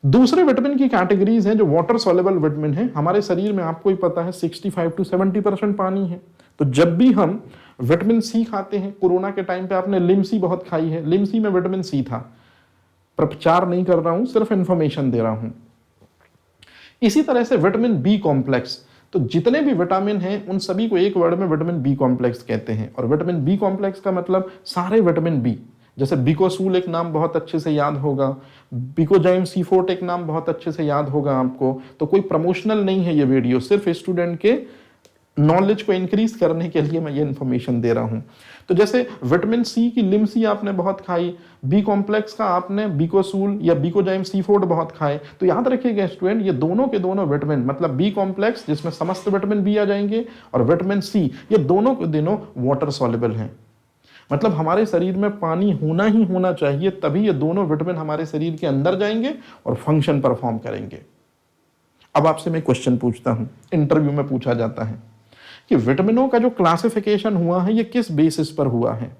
दूसरे विटामिन की कैटेगरीज हैं जो वाटर सॉल्युबल विटामिन है। हमारे शरीर में आपको ही पता है 65 to 70% पानी है। तो जब भी हम विटामिन सी खाते हैं, कोरोना के टाइम पे आपने लिमसी बहुत खाई है, लिमसी में विटामिन सी था। प्रचार नहीं कर रहा हूं, सिर्फ इंफॉर्मेशन दे रहा हूं। इसी तरह से विटामिन बी कॉम्प्लेक्स, तो जितने भी विटामिन हैं उन सभी को एक वर्ड में विटामिन बी कॉम्प्लेक्स कहते हैं। और विटामिन बी कॉम्प्लेक्स का मतलब सारे विटामिन बी, जैसे बिकोसूल एक नाम बहुत अच्छे से याद होगा, बिकोजाइम C4 एक नाम बहुत अच्छे से याद होगा आपको। तो कोई प्रमोशनल नहीं है ये वीडियो, सिर्फ स्टूडेंट के नॉलेज को इंक्रीज करने के लिए मैं ये इन्फॉर्मेशन दे रहा हूं। तो जैसे विटामिन सी की लिमसी आपने बहुत खाई, बी कॉम्प्लेक्स का आपने बिकोसूल या बिकोजाइम C4 बहुत खाए, तो याद रखिएगा स्टूडेंट, ये दोनों के दोनों विटामिन, मतलब बी कॉम्प्लेक्स जिसमें समस्त विटामिन बी आ जाएंगे और विटामिन सी, ये दोनों के दोनों वाटर सॉल्युबल हैं। मतलब हमारे शरीर में पानी होना ही होना चाहिए, तभी ये दोनों विटामिन हमारे शरीर के अंदर जाएंगे और फंक्शन परफॉर्म करेंगे। अब आपसे मैं क्वेश्चन पूछता हूं, इंटरव्यू में पूछा जाता है कि विटामिनों का जो क्लासिफिकेशन हुआ है ये किस बेसिस पर हुआ है।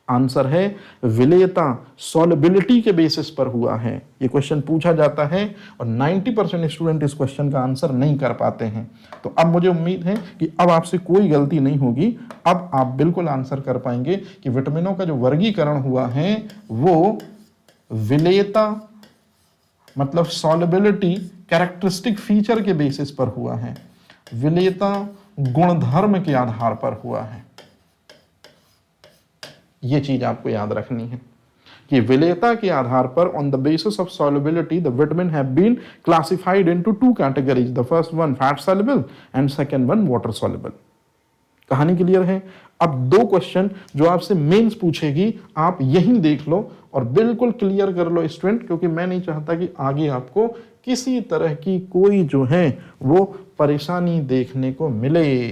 आंसर है विलेयता, सॉल्युबिलिटी के बेसिस पर हुआ है। ये क्वेश्चन पूछा जाता है और 90% स्टूडेंट इस क्वेश्चन का आंसर नहीं कर पाते हैं। तो अब मुझे उम्मीद है कि अब आपसे कोई गलती नहीं होगी, अब आप बिल्कुल आंसर कर पाएंगे कि विटामिनों का जो वर्गीकरण हुआ है वो विलेयता मतलब सॉल्युबिलिटी कैरेक्टरिस्टिक फीचर के बेसिस पर हुआ है, विलेयता गुणधर्म के आधार पर हुआ है। यह चीज आपको याद रखनी है कि विलेयता के आधार पर on the basis of solubility the vitamin have been classified into two categories, the first one fat soluble and second one water soluble. कहानी क्लियर है। अब दो क्वेश्चन जो आपसे मेंस पूछेगी आप यही देख लो और बिल्कुल क्लियर कर लो स्टूडेंट, क्योंकि मैं नहीं चाहता कि आगे आपको किसी तरह की कोई जो है वो परेशानी देखने को मिले।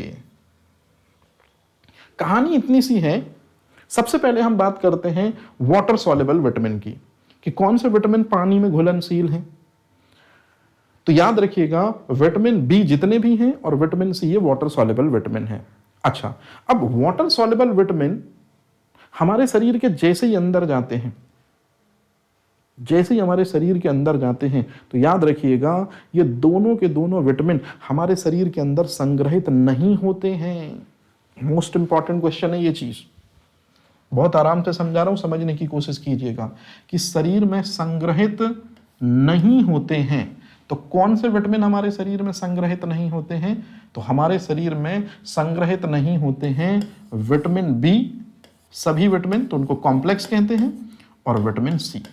कहानी इतनी सी है। सबसे पहले हम बात करते हैं वाटर सॉल्युबल विटामिन की, कि कौन से विटामिन पानी में घुलनशील हैं। तो याद रखिएगा विटामिन बी जितने भी हैं और विटामिन सी ये वाटर सॉल्युबल विटामिन है। अच्छा, अब वाटर सॉल्युबल विटामिन हमारे शरीर के जैसे ही अंदर जाते हैं, जैसे ही हमारे शरीर के अंदर जाते हैं तो याद रखिएगा ये दोनों के दोनों विटामिन हमारे शरीर के अंदर संग्रहित नहीं होते हैं। मोस्ट इंपॉर्टेंट क्वेश्चन है ये चीज, बहुत आराम से समझा रहा हूं, समझने की कोशिश कीजिएगा कि शरीर में संग्रहित नहीं होते हैं। तो कौन से विटामिन हमारे शरीर में संग्रहित नहीं होते हैं? तो हमारे शरीर में संग्रहित नहीं होते हैं विटामिन बी, सभी विटामिन, तो उनको कॉम्प्लेक्स कहते हैं, और विटामिन सी।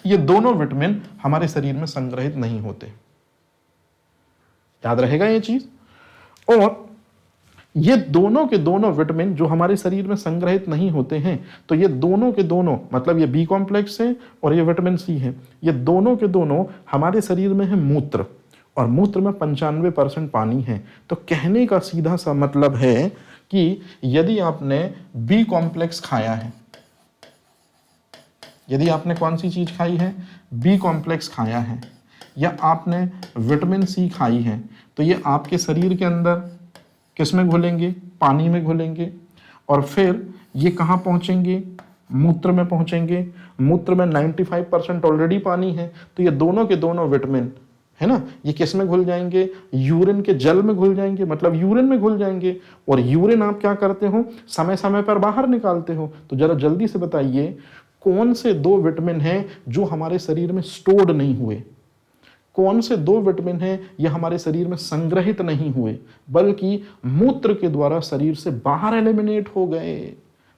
ये दोनों विटामिन हमारे शरीर में संग्रहित नहीं होते, याद रहेगा ये चीज। और ये दोनों के दोनों विटामिन जो हमारे शरीर में संग्रहित नहीं होते हैं, तो ये दोनों के दोनों, मतलब ये बी कॉम्प्लेक्स है और ये विटामिन सी है, ये दोनों के दोनों हमारे शरीर में है मूत्र, और मूत्र में 95% पानी है। तो कहने का सीधा सा मतलब है कि यदि आपने बी कॉम्प्लेक्स खाया है, यदि आपने कौन सी चीज खाई है, बी कॉम्प्लेक्स खाया है, या आपने विटामिन सी खाई है, तो ये आपके शरीर के अंदर किस में घुलेंगे? पानी में घुलेंगे, और फिर ये कहाँ पहुंचेंगे? मूत्र में पहुंचेंगे। मूत्र में 95% ऑलरेडी पानी है, तो ये दोनों के दोनों विटामिन है ना, ये किस में घुल जाएंगे? यूरिन के जल में घुल जाएंगे, मतलब यूरिन में घुल जाएंगे। और यूरिन आप क्या करते हो? समय समय पर बाहर निकालते हो। तो जरा जल्दी से बताइए कौन से दो विटामिन हैं जो हमारे शरीर में स्टोर्ड नहीं हुए? कौन से दो विटामिन हैं ये हमारे शरीर में संग्रहित नहीं हुए, बल्कि मूत्र के द्वारा शरीर से बाहर एलिमिनेट हो गए?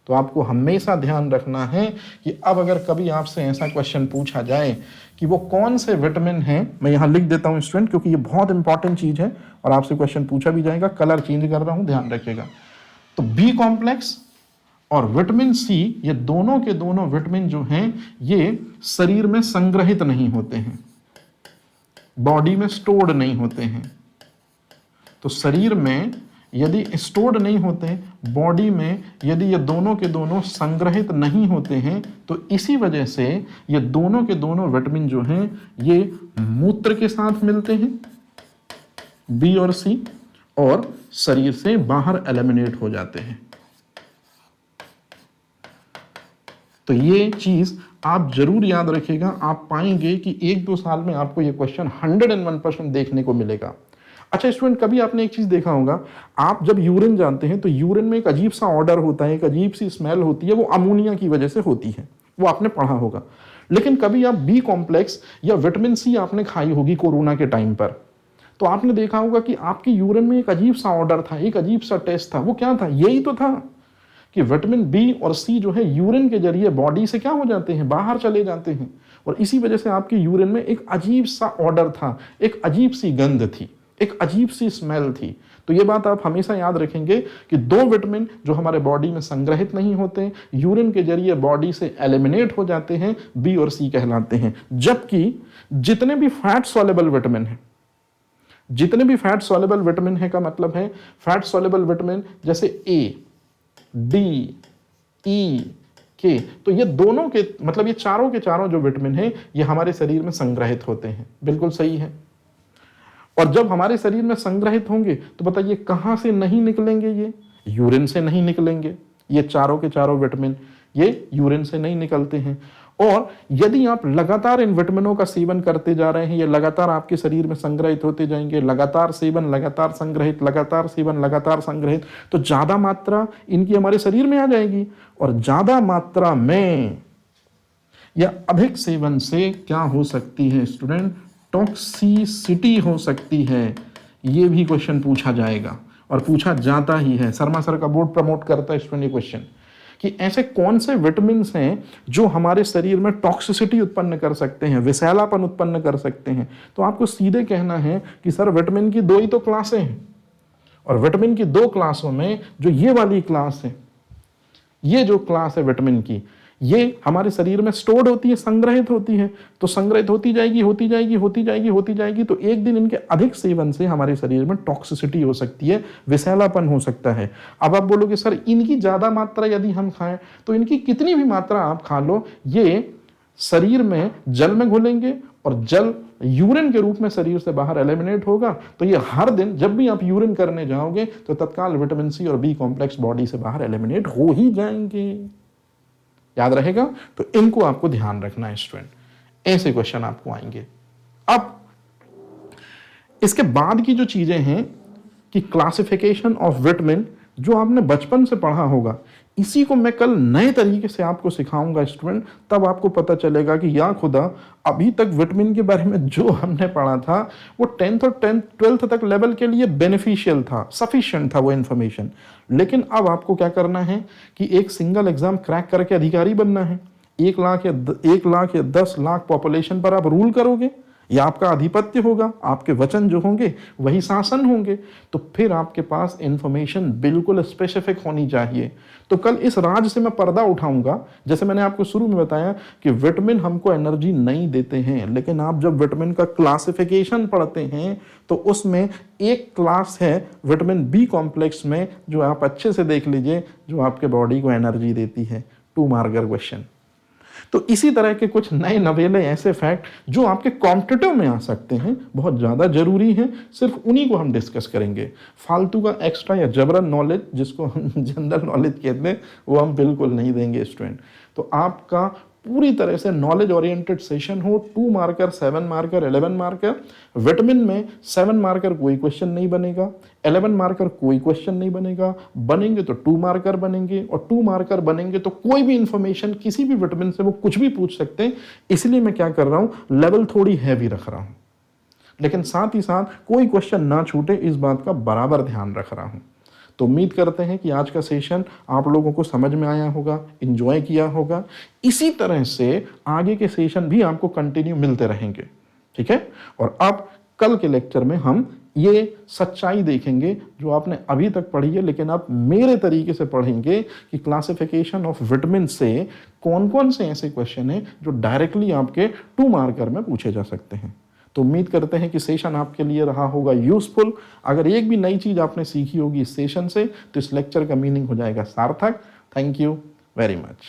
तो आपको हमेशा ध्यान रखना है कि अब अगर कभी आपसे ऐसा क्वेश्चन पूछा जाए कि वो कौन से विटामिन हैं, मैं यहां लिख देता हूं स्टूडेंट, क्योंकि ये बहुत इंपॉर्टेंट चीज है और आपसे क्वेश्चन पूछा भी जाएगा। कलर चेंज कर रहा हूं, ध्यान रखिएगा। तो बी कॉम्प्लेक्स और विटामिन सी, ये दोनों के दोनों विटामिन जो हैं ये शरीर में संग्रहित नहीं होते हैं, बॉडी में स्टोर्ड नहीं होते हैं। तो शरीर में यदि स्टोर्ड नहीं होते, बॉडी में यदि ये दोनों के दोनों संग्रहित नहीं होते हैं, तो इसी वजह से ये दोनों के दोनों विटामिन जो हैं ये मूत्र के साथ मिलते हैं, बी और सी, और शरीर से बाहर एलिमिनेट हो जाते हैं। तो ये चीज आप जरूर याद रखिएगा। आप पाएंगे कि 1-2 साल में आपको ये क्वेश्चन 101% देखने को मिलेगा। अच्छा स्टूडेंट, कभी आपने एक चीज देखा होगा, आप जब यूरिन जानते हैं तो यूरिन में एक अजीब सा ऑर्डर होता है, एक अजीब सी स्मेल होती है, वो अमोनिया की वजह से होती है, वो आपने पढ़ा होगा। लेकिन कभी आप बी कॉम्प्लेक्स या विटामिन सी आपने खाई होगी कोरोना के टाइम पर, तो आपने देखा होगा कि आपकी यूरिन में एक अजीब सा ऑर्डर था, एक अजीब सा टेस्ट था। वो क्या था? यही तो था कि विटामिन बी और सी जो है यूरिन के जरिए बॉडी से क्या हो जाते हैं, बाहर चले जाते हैं, और इसी वजह से आपके यूरिन में एक अजीब सा ऑर्डर था, एक अजीब सी गंध थी, एक अजीब सी स्मेल थी। तो ये बात आप हमेशा याद रखेंगे कि दो विटामिन जो हमारे बॉडी में संग्रहित नहीं होते, यूरिन के जरिए बॉडी से एलिमिनेट हो जाते हैं, बी और सी कहलाते हैं। जबकि जितने भी फैट सॉल्युबल विटामिन हैं, जितने भी फैट सॉल्युबल विटामिन है का मतलब है फैट सॉल्युबल विटामिन जैसे ए, डी, ई, के, तो ये दोनों के मतलब ये चारों के चारों जो विटामिन है ये हमारे शरीर में संग्रहित होते हैं। बिल्कुल सही है। और जब हमारे शरीर में संग्रहित होंगे तो बताइए कहां से नहीं निकलेंगे, ये यूरिन से नहीं निकलेंगे। ये चारों के चारों विटामिन ये यूरिन से नहीं निकलते हैं। और यदि आप लगातार इन विटामिनों का सेवन करते जा रहे हैं, ये लगातार आपके शरीर में संग्रहित होते जाएंगे, लगातार सेवन, लगातार संग्रहित, लगातार सेवन, लगातार संग्रहित, तो ज्यादा मात्रा इनकी हमारे शरीर में आ जाएगी। और ज्यादा मात्रा में या अधिक सेवन से क्या हो सकती है स्टूडेंट, टॉक्सिसिटी हो सकती है। ये भी क्वेश्चन पूछा जाएगा और पूछा जाता ही है। शर्मा सर का बोर्ड प्रमोट करता है स्टूडेंट ये क्वेश्चन कि ऐसे कौन से विटामिन हैं जो हमारे शरीर में टॉक्सिसिटी उत्पन्न कर सकते हैं, विषैलापन उत्पन्न कर सकते हैं। तो आपको सीधे कहना है कि सर विटामिन की दो ही तो क्लासें हैं, और विटामिन की दो क्लासों में जो ये वाली क्लास है, ये जो क्लास है विटामिन की, ये हमारे शरीर में स्टोर्ड होती है, संग्रहित होती है। तो संग्रहित होती जाएगी, होती जाएगी, होती जाएगी, होती जाएगी, तो एक दिन इनके अधिक सेवन से हमारे शरीर में टॉक्सिसिटी हो सकती है, विषैलापन हो सकता है। अब आप बोलोगे सर इनकी ज्यादा मात्रा यदि हम खाएं तो इनकी कितनी भी मात्रा आप खा लो, ये शरीर में जल में घुलेंगे और जल यूरिन के रूप में शरीर से बाहर एलिमिनेट होगा। तो ये हर दिन जब भी आप यूरिन करने जाओगे तो तत्काल विटामिन सी और बी कॉम्प्लेक्स बॉडी से बाहर एलिमिनेट हो ही जाएंगे। याद रहेगा? तो इनको आपको ध्यान रखना है स्टूडेंट, ऐसे क्वेश्चन आपको आएंगे। अब इसके बाद की जो चीजें हैं कि क्लासिफिकेशन ऑफ विटामिन, जो आपने बचपन से पढ़ा होगा, इसी को मैं कल नए तरीके से आपको सिखाऊंगा स्टूडेंट। तब आपको पता चलेगा कि या खुदा, अभी तक विटामिन के बारे में जो हमने पढ़ा था वो 10th और 12th तक लेवल के लिए बेनिफिशियल था, सफिशिएंट था वो इन्फॉर्मेशन। लेकिन अब आपको क्या करना है कि एक सिंगल एग्जाम क्रैक करके अधिकारी बनना है। 1 लाख या 10 लाख पॉपुलेशन पर आप रूल करोगे, या आपका आधिपत्य होगा, आपके वचन जो होंगे वही शासन होंगे। तो फिर आपके पास इंफॉर्मेशन बिल्कुल स्पेसिफिक होनी चाहिए। तो कल इस राज से मैं पर्दा उठाऊंगा। जैसे मैंने आपको शुरू में बताया कि विटामिन हमको एनर्जी नहीं देते हैं, लेकिन आप जब विटामिन का क्लासिफिकेशन पढ़ते हैं तो उसमें एक क्लास है विटामिन बी कॉम्प्लेक्स में, जो आप अच्छे से देख लीजिए, जो आपके बॉडी को एनर्जी देती है। 2 मार्कर क्वेश्चन। तो इसी तरह के कुछ नए नवेले ऐसे फैक्ट जो आपके कॉम्पिटिटिव में आ सकते हैं, बहुत ज़्यादा जरूरी हैं, सिर्फ उन्हीं को हम डिस्कस करेंगे। फालतू का एक्स्ट्रा या जबरन नॉलेज, जिसको हम जनरल नॉलेज कहते हैं, वो हम बिल्कुल नहीं देंगे स्टूडेंट। तो आपका पूरी तरह से नॉलेज ओरिएंटेड सेशन हो। 2 मार्कर, 7 मार्कर, 11 मार्कर। विटामिन में 7 मार्कर कोई क्वेश्चन नहीं बनेगा, 11 मार्कर कोई क्वेश्चन नहीं बनेगा। बनेंगे तो 2 मार्कर बनेंगे, और 2 मार्कर बनेंगे तो कोई भी इंफॉर्मेशन किसी भी विटामिन से वो कुछ भी पूछ सकते हैं। इसलिए मैं क्या कर रहा हूं, लेवल थोड़ी हैवी रख रहा हूं, लेकिन साथ ही साथ कोई क्वेश्चन ना छूटे इस बात का बराबर ध्यान रख रहा हूं। तो उम्मीद करते हैं कि आज का सेशन आप लोगों को समझ में आया होगा, एंजॉय किया होगा। इसी तरह से आगे के सेशन भी आपको कंटिन्यू मिलते रहेंगे, ठीक है। और अब कल के लेक्चर में हम ये सच्चाई देखेंगे जो आपने अभी तक पढ़ी है, लेकिन आप मेरे तरीके से पढ़ेंगे कि क्लासिफिकेशन ऑफ विटामिन से कौन कौन से ऐसे क्वेश्चन हैं जो डायरेक्टली आपके 2 मार्कर में पूछे जा सकते हैं। तो उम्मीद करते हैं कि सेशन आपके लिए रहा होगा यूजफुल। अगर एक भी नई चीज आपने सीखी होगी इस सेशन से, तो इस लेक्चर का मीनिंग हो जाएगा सार्थक। Thank you very much.